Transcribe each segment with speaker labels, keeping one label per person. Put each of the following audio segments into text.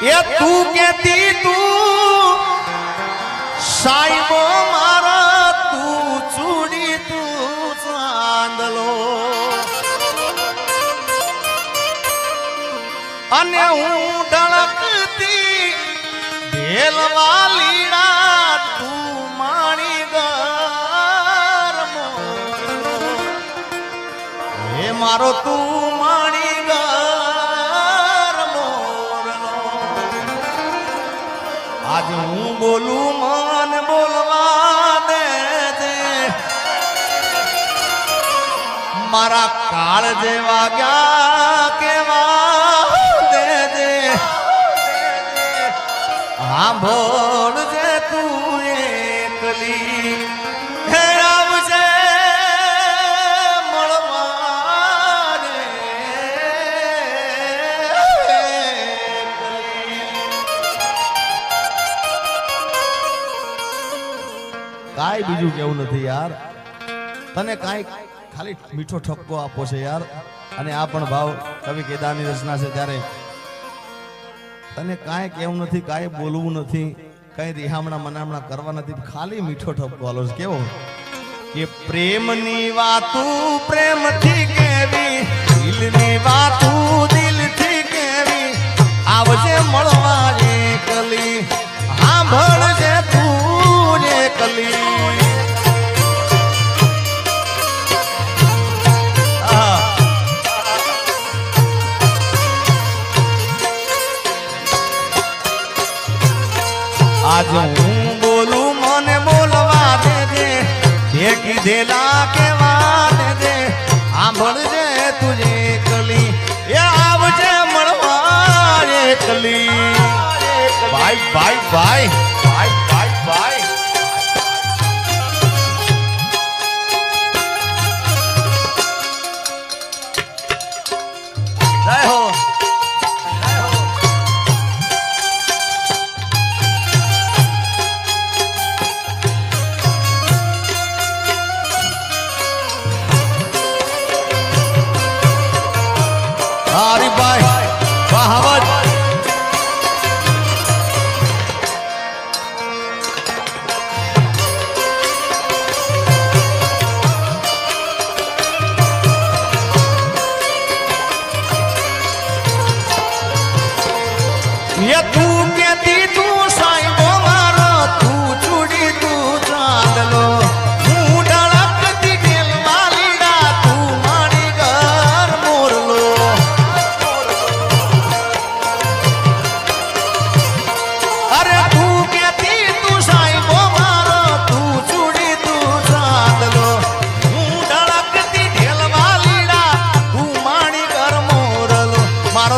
Speaker 1: ये तू कहती तू साईबो मारा तू चूड़ी तू चांदलो अने हूँ ढळकती ढेलवा लीड़ा तू माणी घर हे मारो तू माणी घर मोरनो आज हूँ बोलू मन बोलवा दे मारा काल जेवा गया केवा हाँ बोल जे तू एकली हे आवजे मळवारे काई बीजू केवुं नथी यार तने काई खाली मीठो ठपको आपो छे यार अने आ पण भाव कवि केदारनी रचना छे त्यारे तने काई केवुं नथी काई बोलवुं नथी काई रिहामणा मनामणा करवा नथी खाली मीठो ठपको आलो छे केवो के प्रेमनी वातू प्रेमथी केवी दिलनी वातू दिलथी केवी आवजे मळवा एकली सांभळजे तू एकली आज हूँ बोलू मने बोलवा दे कीधेला केवा दे सांभळजे तुझे कली ये आवजे मळवा एकली bye bye bye bye bye bye जय हो हरी भाई बहावत ये तू कहती तू साईबो मारो तू चूड़ी तू चांदलो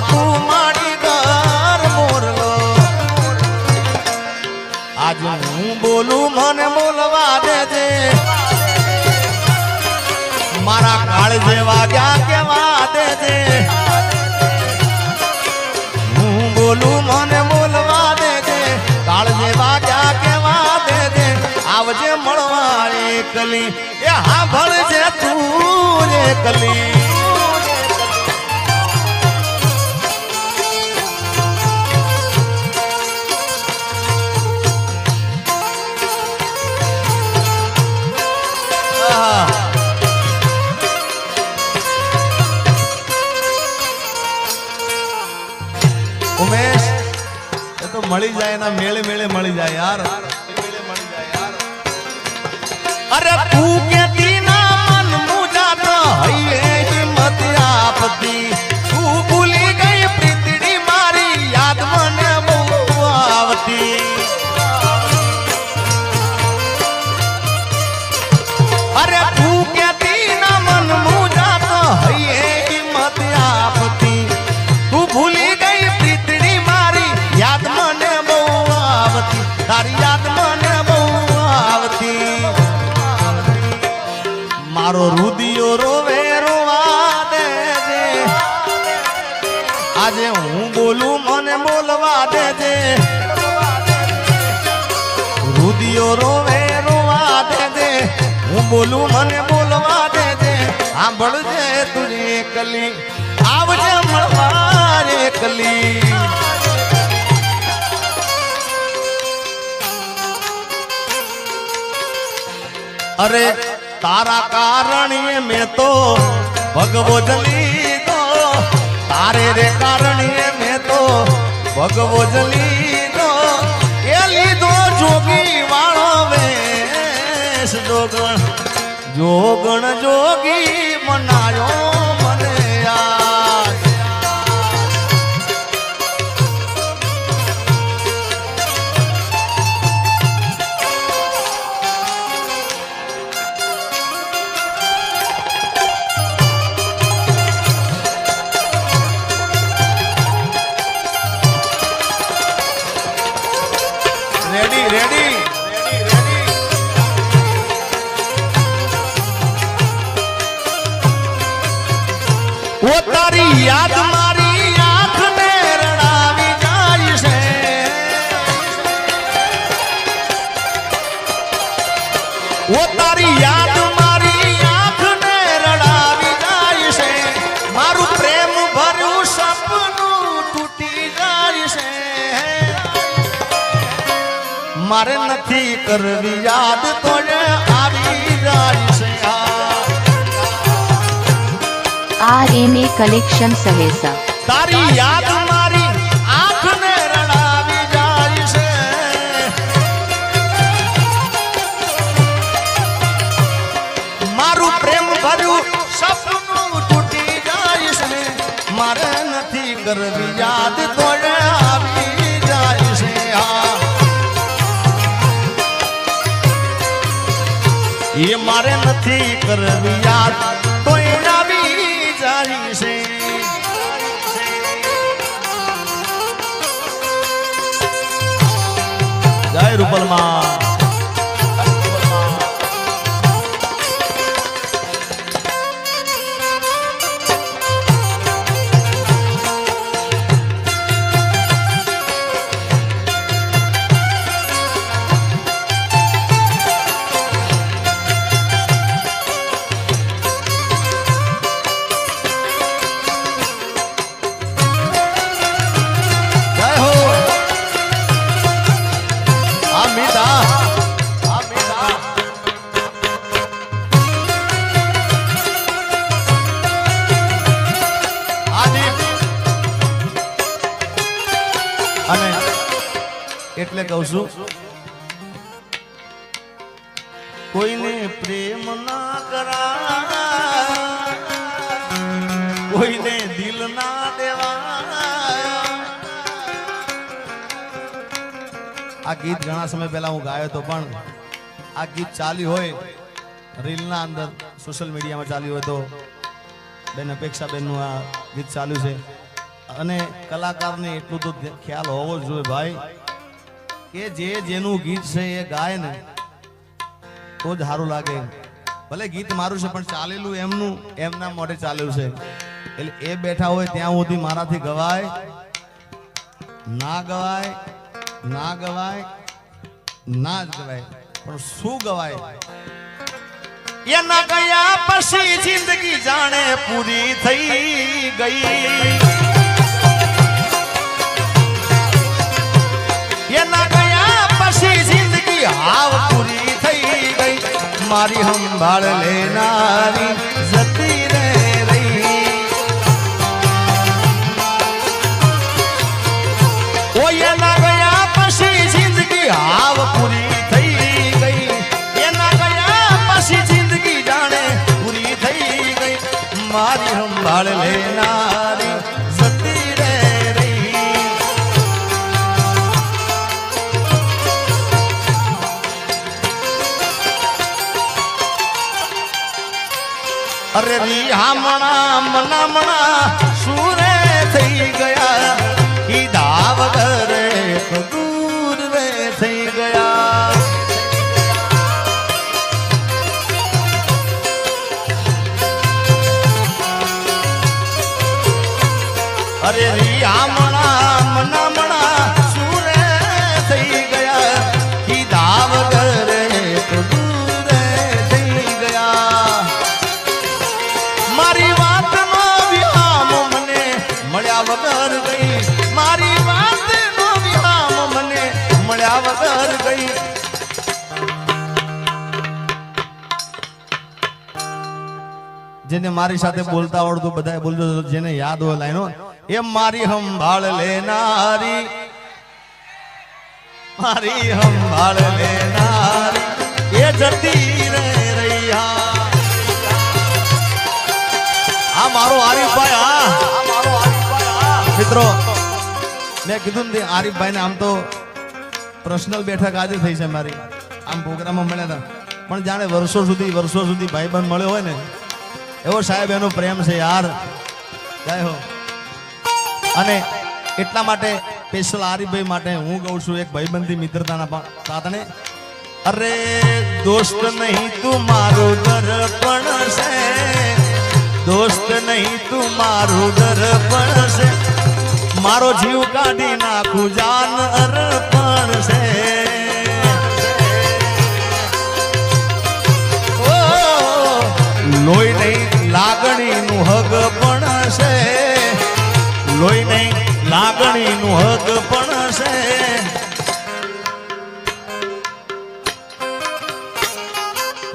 Speaker 1: तू माड़ी घर मोरलो आज हूँ बोलू मन बोलवा दे मारा काल जेवा क्या केवा दे हूँ बोलू मन बोलवा दे काल जेवा क्या केवा दे आवजे मळवा एकली ये हाँ भळजे तू एकली उमेश ये तो मળી जाए ना मेले मेले मળી जाए यार अरे तू कहती ना मन मुझा तो है हिम्मत आपती तू भूली गई प्रीतड़ी मारी याद मने बहु आवती अरे तू कहती ना मन मुझा तो है हिम्मत आपती तू भूली गई प्रीतड़ी मारी याद मने बहु आवती तारी याद मने बहु आवती मारो रुदियो रोवे रोवा दे आज हूँ बोलू मने बोलवा दे रुदियो रोवे रोवा दे हूँ बोलू मने बोलवा दे सांभळजे तुझे कली आवजे मळवा एकली अरे तारा कारण ये मैं तो भगवो जली दो तारे रे कारण ये मैं तो भगवो जली दो ये लीधो जोगी वाळो वेश जोगण जोगण जोगी मनायो मने याद रेडी रेडी वो तारी याद मारी आंख में रड़ावी जाय से वो तारी याद मारी आंख में रड़ावी जाय से मारू प्रेम भरू सपनू टूटी जाय से मारे नथी करवी याद तोड़े आवी जाय से
Speaker 2: RMA कलेक्शन सहेसा
Speaker 1: तारी याद मारी आंख ने रड़ावी जाय से मारू प्रेम भरू सपनू टूटी जाय से मारे नथी करवी याद तोड़े आवी जाय से ये मारे नथी करवी याद तोड़े आवी जाय से जय रूपल मां એટલે કહું છું કોઈને પ્રેમ ના કરા કોઈને દિલ ના દેવા આ ગીત ઘણા સમય પહેલા હું ગાયો તો પણ આ ગીત ચાલ્યું હોય રીલ ના અંદર સોશિયલ મીડિયામાં ચાલ્યું હોય તો બેન અપેક્ષા બેન નું આ ગીત ચાલ્યું છે અને કલાકારને એટલું તો ખ્યાલ હોવો જ જોઈએ ભાઈ કે જે જેનું ગીત છે એ ગાય ને તો જ સારું લાગે ભલે ગીત મારું છે પણ ચાલેલું એમનું એમના મોઢે ચાલેલું છે એટલે એ બેઠા હોય ત્યાં સુધી મારાથી ગવાય ના ગવાય ના ગવાય ના જ ગવાય પણ શું ગવાય એના ગયા પછી જિંદગી જાણે પૂરી થઈ ગઈ એના ગયા પછી જિંદગી હાવ પૂરી થઈ ગઈ મારી સંભાળ લેનારી જતી રે રહી ઓ એના ગયા પછી જિંદગી હાવ પૂરી થઈ ગઈ એના ગયા પછી જિંદગી જાણે પૂરી થઈ ગઈ મારી સંભાળ લેનારી જતી રે अरे रिहामणा मनामणा सूरे થઈ ગયા કીધા વગર દૂર રે થઈ ગયા અરે રિહામણા મનામણા सूरे થઈ ગયા કીધા વગર દૂર થઈ ગયા મારી વાત નો વિહામ મને મળ્યા વગર ગઈ મારી વાત નો વિહામ મને મળ્યા વગર ગઈ જેને મારી સાથે બોલતા આવડતું બધાએ બોલજો, જેને યાદ હોય લાઈનો. એ મારી સંભાળ લેનારી, મારી સંભાળ લેનારી એ જતી રે રૈયા. આ મારો આરીફભાઈ. હા મિત્રો, મેં કીધું ને આરીફભાઈ ને આમ તો પર્સનલ બેઠક આજે થઈ છે મારી, આમ પ્રોગ્રામમાં મળ્યા હતા, પણ જાણે વર્ષો સુધી ભાઈબંધ મળ્યો હોય ને એવો સાહેબ એનો પ્રેમ છે યાર. જય હો. અને એટલા માટે સ્પેશિયલ આરીફભાઈ માટે હું કહું છું એક ભાઈબંધી મિત્રતાના પાતણે. અરે દોસ્ત નહીં તું મારું દર્પણ છે, દોસ્ત નહીં તું મારું દર્પણ છે, મારો જીવ કાઢી નાખું જાન અર્પણ છે. લોહી નહીં લાગણીનું હગ પણ છે, લોહી નહીં લાગણીનું હગ પણ છે.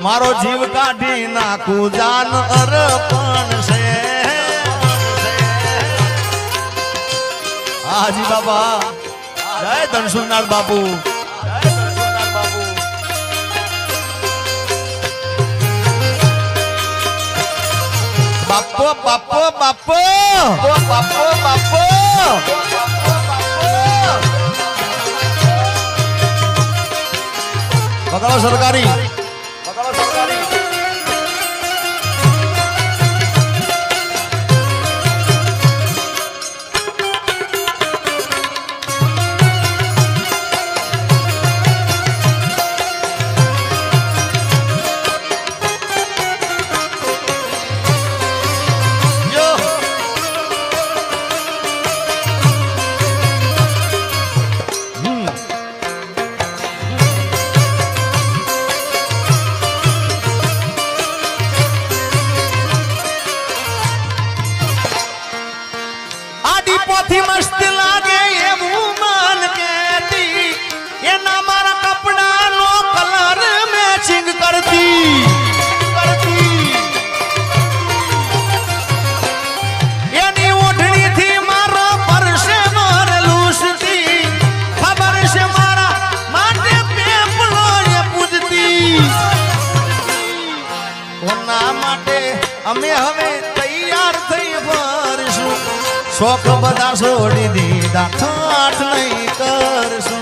Speaker 1: મારો જીવ કાઢી નાખું જાન અર્પણ છે. હાજી બાબા, જય ધનસુરનાથ બાપુ. બાપો બાપો બાપો બાપો બાપો પકડો સરકારી. મસ્ત લાગે એવું મન કેતી, એના મારા કપડાનો કલર મેચિંગ કરતી, એની ઓઢણીથી મારો પરસે લૂસતી, ખબર છે મારા માટે પેપલો એ પૂજતી. ઓના માટે અમે હવે તૈયાર થઈ ફરશું, શોખ બધા છોડી દીધા, ઠાઠ નહીં કરશું.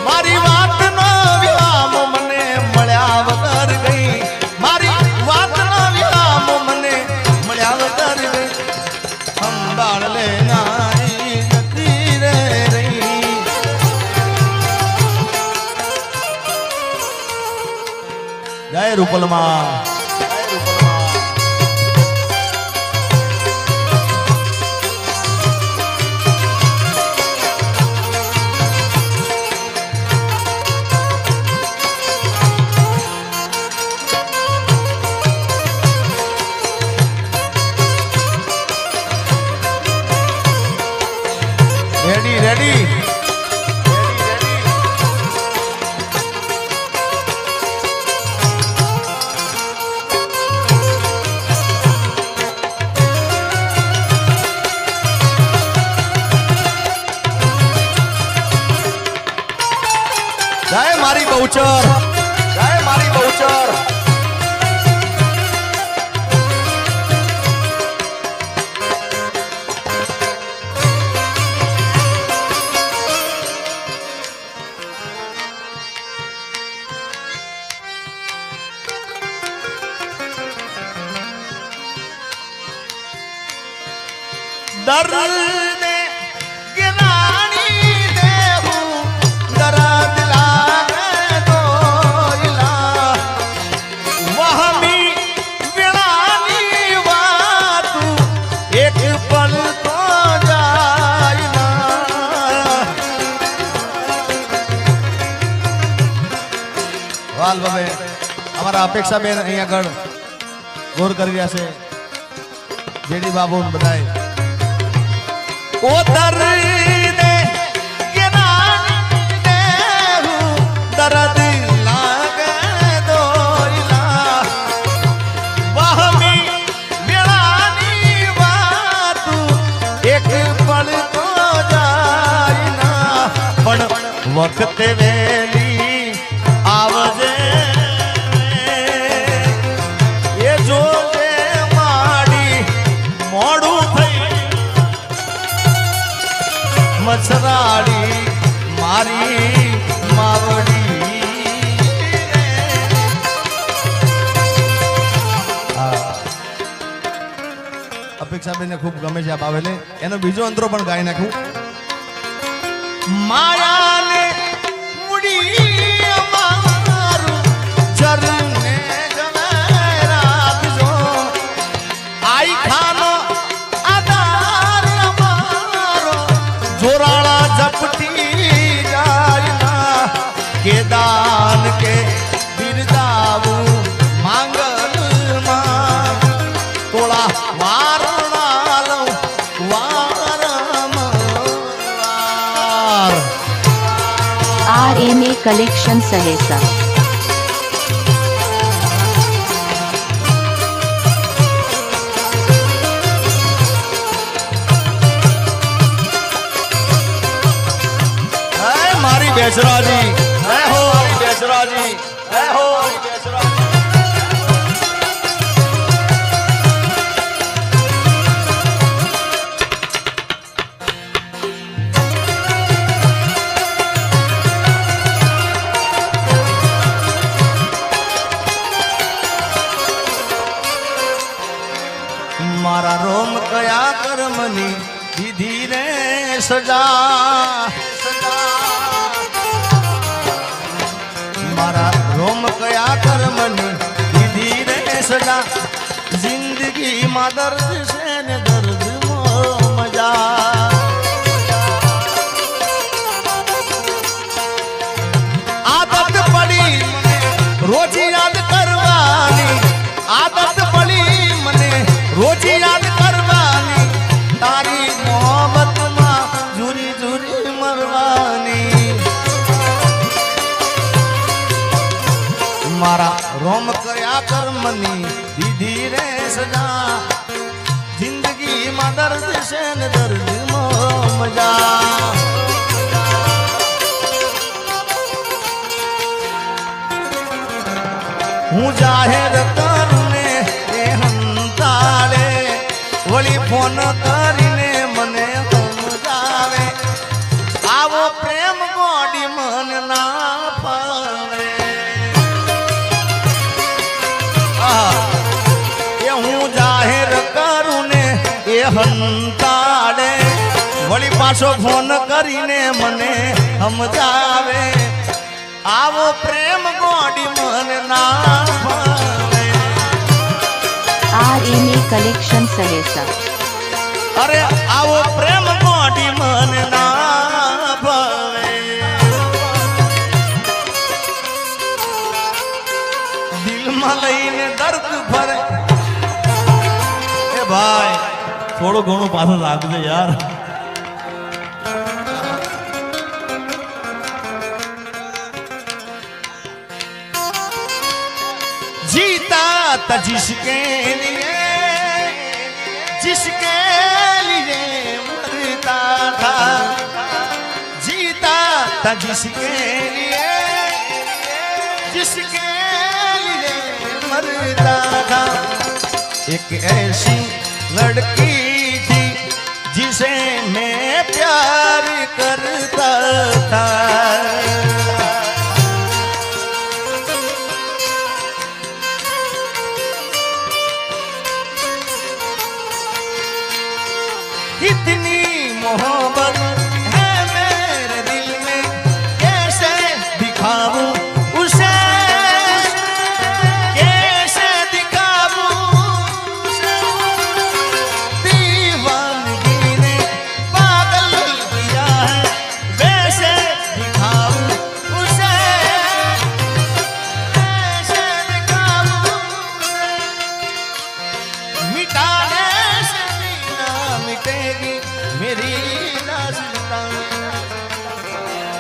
Speaker 1: મારી વાતનો વિરામ મને મળ્યા વગર ગઈ, મારી વાતનો વિરામ મને મળ્યા વગર ગઈ. સંભાળ લેનારી જતી રે રહી. જય રૂપલમાં. Ready ready. જય મારી બહુચર, જય મારી બહુચર. દર્દ ગિરાણી દેવું દર્દ લાગે દોયલા, વહમી વિળાની વાતું એક પલ તો જાય ના. વાલ બાબે અમારા અપેક્ષા બેન અહીંયા આગળ ગોર કરી રહ્યા છે, જેડી બાબુ બધાય. ઓ દર્દ ગિરાણી दर्द लागे दोइला वहमी वेळानी वातू एक पल तो जाय ना पण वखते वेली आवजे એ જોજે માડી મોડું થઈ મછરાડી મારી માવડી અપેક્ષાબેનને ખૂબ ગમે છે આ બાવેલે એનો બીજો અંતરો પણ ગાઈ નાખું માયાને મુડી અમારું ચરને आई खानो आधार मारो जोराड़ा झपटी जायना के दान के बिरदावू मांगल मां तोड़ा वारणालो वारमवार
Speaker 2: RMA कलेक्शन सहेसा
Speaker 1: बेसराजी जय हो बेसराजी जय हो बेसराजी मारा रोम कया कर्मनी दीदी ने सजा मारा रोम कया कर्मनी दीदी रे सजा जिंदगी में दर्द से न दर्द मो मजा आदत पड़ी मने रोज याद करवानी आदत पड़ी मने रोज याद करवानी तारी मोहब्बत में झूरी झूरी मरवानी मारा रोम कया कर्मनी दीदी रे सजा जिंदगी में दर्द से न दर्द मो मजा हूँ जाहिर करूने ए हंताले वली फोन करीने मने समझावे आवो प्रेम गोडी मन ना पावे એ હું જાહેર કરું ને એ હંતાડે વળી પાછો ફોન કરીને મને સમજાવે આવો પ્રેમ ગોડી મને ના ભાવે
Speaker 2: RMA कलेक्शन सहेसा
Speaker 1: અરે આવો પ્રેમ ગોડી મને ના ભાવે દિલમાં લઈને દર્દ ભરે એ ભાઈ થોડું ઘણું પાછું રાખજે યાર जीता था जिसके लिए मरता था जीता था जिसके लिए मरता था एक ऐसी लड़की थी जिसे मैं प्यार करता था कितनी मोहब्बत है मेरे दिल में कैसे दिखाऊं उसे कैसे दिखाऊं उसे दीवानगी ने पागल किया है वैसे दिखाऊं उसे कैसे दिखाऊं उसे मिटाने से ना मिटेगी मेरी दास्तां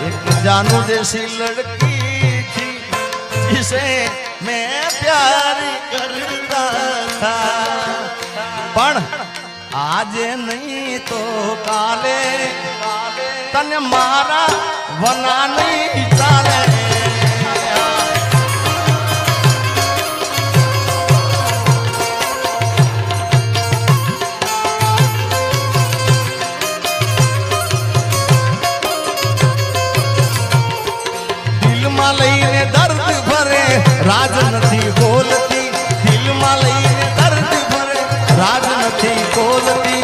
Speaker 1: एक जानू जैसी लड़की जिसे मैं प्यार करता था पण आज नहीं तो काले तने मारा वना नहीं चाले લઈને દર્દ ભરે રાજ નથી બોલતી દિલમાં લઈને દર્દ ભરે રાજ નથી બોલતી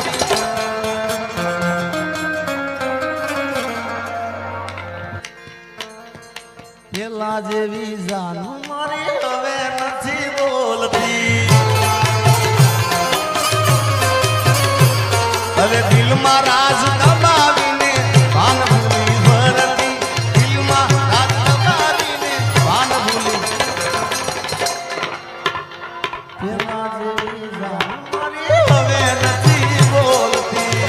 Speaker 1: પેલા જેવી જાન મારી હવે નથી બોલતી હવે દિલમાં રાજ દબાવીને ભાન ભૂલી ભરતી દિલમાં રાજ દબાવીને ભાન ભૂલી પેલા જેવી જાન મારી હવે નથી બોલતી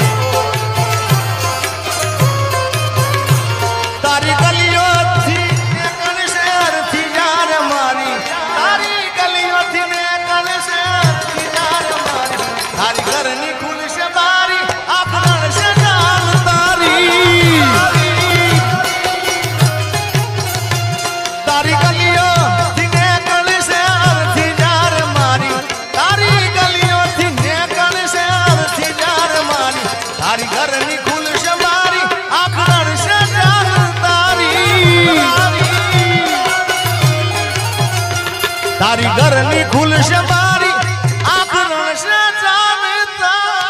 Speaker 1: તારી ગલીઓથી ને કણ શહેરથી જાર મારી તારી ગલીઓથી ને કણ શહેરથી જાર મારી તારી ઘરની ખુલશે બારી આખણ છે જાન તારી તારી ગલીઓથી ને કણ શહેરથી જાર મારી તારી ગલીઓથી ને કણ શહેરથી જાર મારી તારી ઘરની ખુલશે બારી આખણ છે જાન તારી તારી ઘરની ખુલશે બારી આખણ છે જાન તારી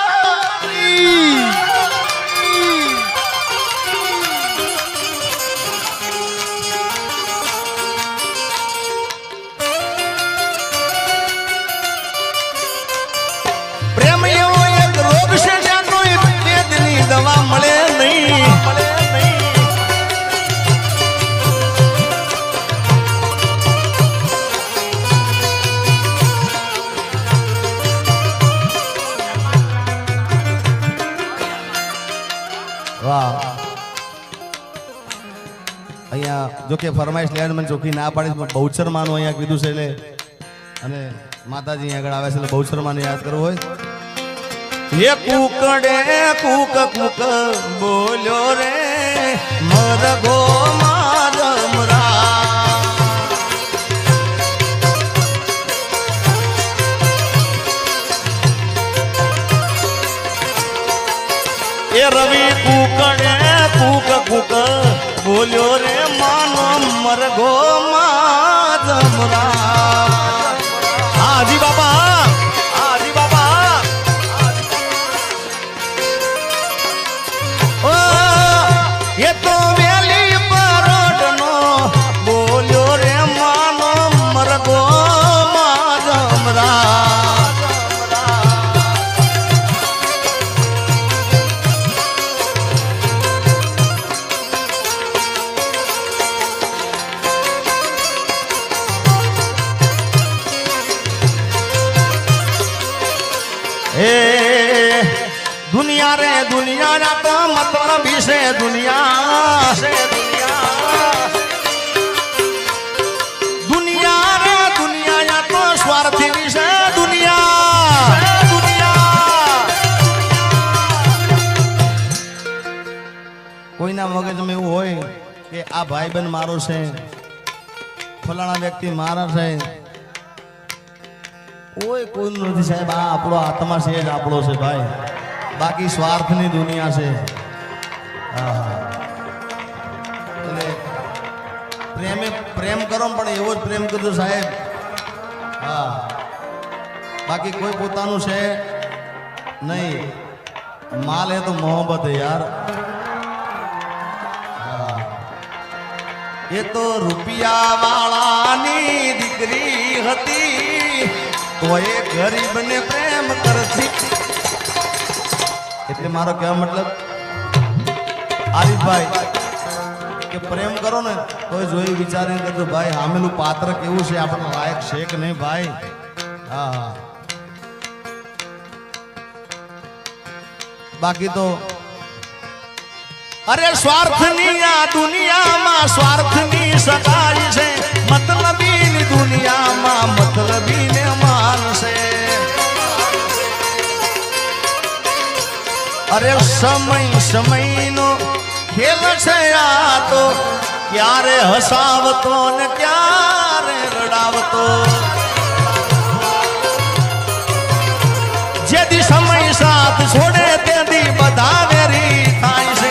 Speaker 1: પ્રેમ એવો એક રોગ છે જ્યાં કોઈ વેદની દવા મળે નહીં વાહ અહીંયા જો કે ફરમાઈશ લેવાનું મને ચોખ્ખી ના પાડીશ પણ બહુચર માનું અહીંયા કીધું છે એટલે અને માતાજી અહીંયા આગળ આવે છે એટલે બહુચર માને યાદ કરવું હોય એ કુકડે કુક કુક બોલ્યો રે મરઘો મારમરા એ રવિ કુકડે કુક કુક બોલ્યો રે માનો મરઘો મારમરા હાજી બાબા હાજી બાબા ઓ એ તો વેલી પરોટનો બોલ્યો રે માનો મરઘો મારમરા ए दुनिया रे दुनिया ना तो मतलब से दुनिया दुनिया रे दुनिया या तो स्वार्थी विषय दुनिया कोई ना मगज में એવું હોય કે આ ભાઈબંધ મારો છે ફલાણા વ્યક્તિ મારા છે કોઈ કોઈનું નથી સાહેબ આ આપણો આત્મા છે જ આપણો છે ભાઈ બાકી સ્વાર્થની દુનિયા છે એટલે પ્રેમ કરો પણ એવો જ પ્રેમ કરજો સાહેબ હા બાકી કોઈ પોતાનું છે નહીં માલ હે તો મોહબ્બત હે યાર એ તો રૂપિયા વાળાની દીકરી હતી તો એ ગરીબને પ્રેમ કરતી એટલે મારો કહેવા મતલબ આરીફભાઈ કે પ્રેમ કરો ને તો જોઈ વિચારીને કરજો ભાઈ સામેલું પાત્ર કેવું છે આપણને લાયક છે કે નહીં ભાઈ હા હા બાકી તો અરે સ્વાર્થની આ દુનિયામાં સ્વાર્થની સગાઈ છે મતલબી દુનિયામાં મતલબીને માનશે. અરે સમયનો ખેલ છે આ તો, ક્યારે હસાવતો ને ક્યારે રડાવતો. જેથી સમય સાથ છોડે તેથી બધા વેરી થાય છે.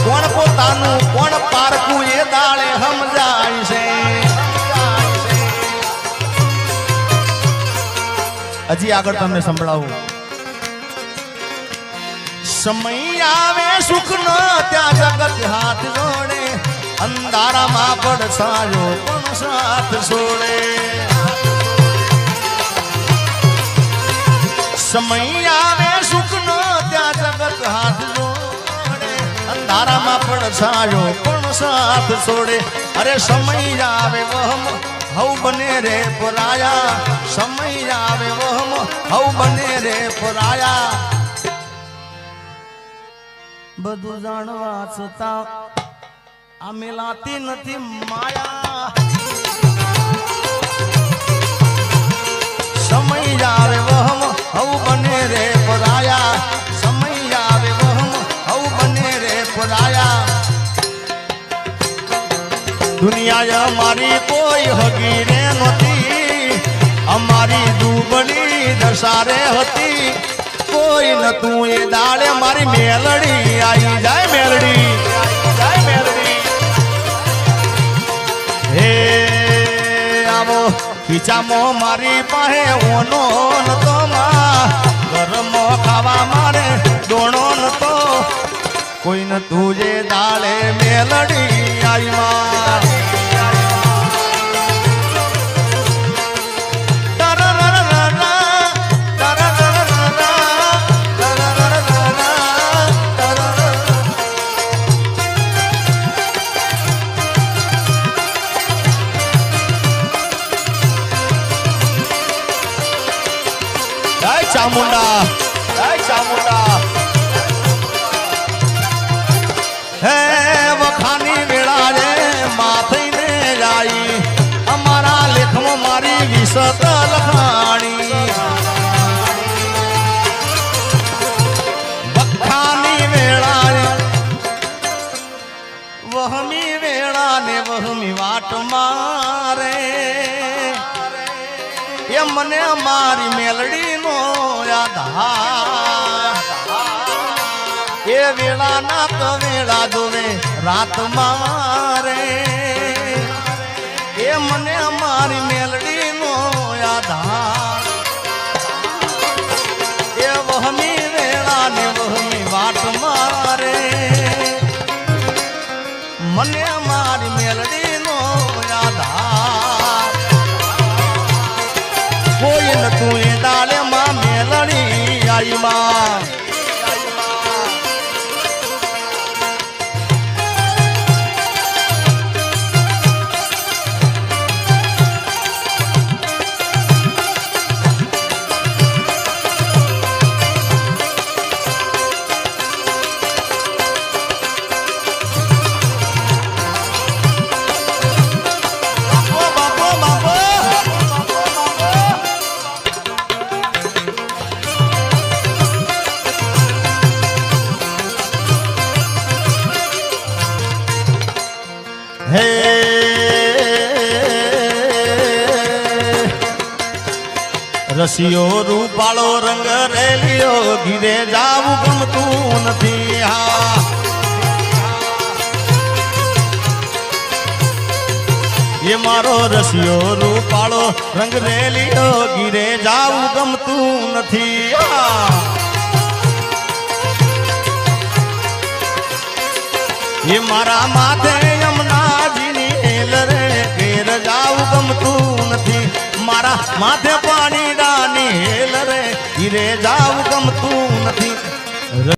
Speaker 1: કોણ પોતાનું કોણ પારકું એ દાળે સમજાય છે. હજી આગળ તમને સંભળાવું. સમય આવે સુખ નો ત્યાં જગત હાથ જોડે, અંધારામાં પડછાયો પણ સાથ છોડે. સમય આવે સુખ નો ત્યાં જગત હાથ જોડે, અંધારામાં પડછાયો પણ સાથ છોડે. અરે સમય આવે વહમ હવ બને રે પરાયા, સમય આવે વહમ હવ બને રે પરાયા. બધું જાણવા છતાં આ મિલાતી નથી માયા. સમય આવે વહમ હવ બને રે પરાયા, સમય આવે વહમ હવ બને રે પરાયા. દુનિયા અમારી કોઈ હગી રે નહોતી, અમારી દુબળી દશારે હતી. કોઈ નતું એ દાડે મારી મેલડી આવી જાય. મેલડી જાય મેલડી. હે આવો ખીચામાં મારી પાસે ઓનો નતો, માં ઘરમાં ખાવા મારે દોણો નતો. કોઈ નતું જે દાડે મેલડી આવી માં. ચામુંડા ચામુંડા. હે વખાની વેળા રે માથઈને જાય, અમારા લેખમાં મારી વિસત લખાણી. વખાની વેળા રે વહમી વેળા ને વહમી વાટ મારે. એ મને મારી મેલડી નો યાદ. એ વેળા ના તો વેળા જોવે રાત મારે. એ મને મારી મેલડી નો યાદ. એ વહમી વેળા ને વહમી વાટ મારે. મને મારી મેલડી નો યાદ. કોઈ નતું એ દાડે માં મેલડી આવી માં. હે રસિયો રૂપાળો રંગ રેલિયો, ઘીરે જાવું ગમતું નથી. હા એ મારો રસિયો રૂપાળો રંગ રેલિયો, ઘીરે જાવું ગમતું નથી. એ મારા માથે યમુનાજીની હેલ રે, ઘેર જાવું ગમતું નથી. મારા માથે પાણી ડાની હેલ રે, ઘીરે જાવું ગમતું નથી.